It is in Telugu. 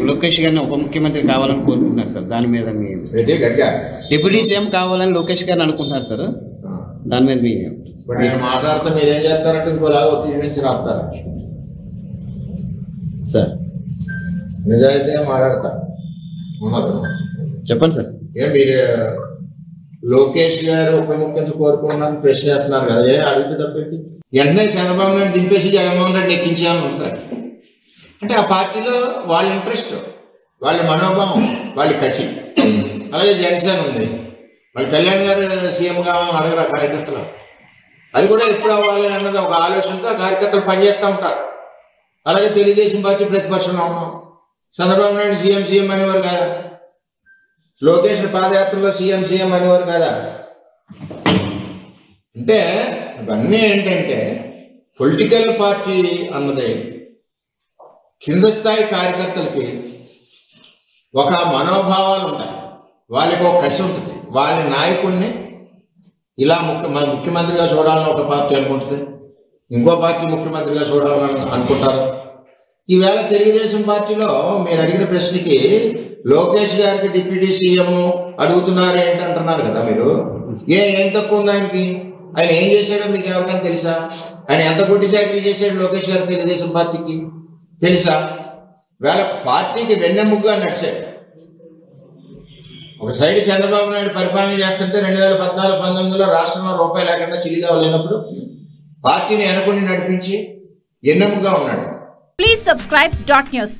లోకేష్ గారిని ఉప ముఖ్యమంత్రి కావాలని కోరుకుంటున్నారు సార్. దాని మీద మీ డిప్యూటీ సీఎం కావాలని లోకేష్ గారిని అనుకుంటున్నారు సార్. దాని మీద మీ మాట్లాడితే మీరేం చేస్తారంటే ఇంకోలాగా ఒత్తిడి నుంచి రాస్తారు సార్. నిజాయితీగా మాట్లాడతా చెప్పండి సార్. మీరు లోకేష్ గారు ఉప ముఖ్యమంత్రి కోరుకున్నారని ప్రశ్న చేస్తున్నారు కదా, ఏ అడిగితే తప్పేంటి? వెంటనే చంద్రబాబు నాయుడు దింపేసి జగన్మోహన్ రెడ్డి ఎక్కించాలని ఉంటాడు. అంటే ఆ పార్టీలో వాళ్ళ ఇంట్రెస్ట్, వాళ్ళ మనోభావం, వాళ్ళ కసి. అలాగే జనసేన ఉంది, వాళ్ళ కళ్యాణ్ గారు సీఎం కావాలని అడగరు ఆ కార్యకర్తలు. అది కూడా ఎప్పుడు అవ్వాలి అన్నది ఒక ఆలోచనతో ఆ కార్యకర్తలు పనిచేస్తూ ఉంటారు. అలాగే తెలుగుదేశం పార్టీ ప్రతిపక్షంలో ఉన్నాం. చంద్రబాబు నాయుడు సీఎం అనేవారు కాదా, లోకేష్ పాదయాత్రలో సీఎం అనేవారు కాదా. అంటే ఇవన్నీ ఏంటంటే పొలిటికల్ పార్టీ అన్నది కింద స్థాయి కార్యకర్తలకి ఒక మనోభావాలు ఉంటాయి, వాళ్ళకి ఒక కసి ఉంటుంది. వాళ్ళ నాయకుడిని ఇలా ముఖ్యమంత్రిగా చూడాలని ఒక పార్టీ అనుకుంటుంది, ఇంకో పార్టీ ముఖ్యమంత్రిగా చూడాలని అనుకుంటారు. ఈవేళ తెలుగుదేశం పార్టీలో మీరు అడిగిన ప్రశ్నకి లోకేష్ గారికి డిప్యూటీ సీఎం అడుగుతున్నారు ఏంటంటున్నారు కదా మీరు. ఏం తక్కువ ఉంది ఆయనకి? ఆయన ఏం చేశాడో మీకు ఎవరికైనా తెలుసా? ఆయన ఎంత పొట్టి చాకరీ చేశాడు లోకేష్ గారు తెలుగుదేశం పార్టీకి తెలుసా? వేళ పార్టీకి వెన్నెముగ్గా నడిచాడు. ఒక సైడ్ చంద్రబాబు నాయుడు పరిపాలన చేస్తుంటే 2014-19లో రాష్ట్రంలో రూపాయి లేకుండా చిల్లిగా లేనప్పుడు పార్టీని వెనకుండి నడిపించి ఎన్నెముగ్గా ఉన్నాడు. Please subscribe .news.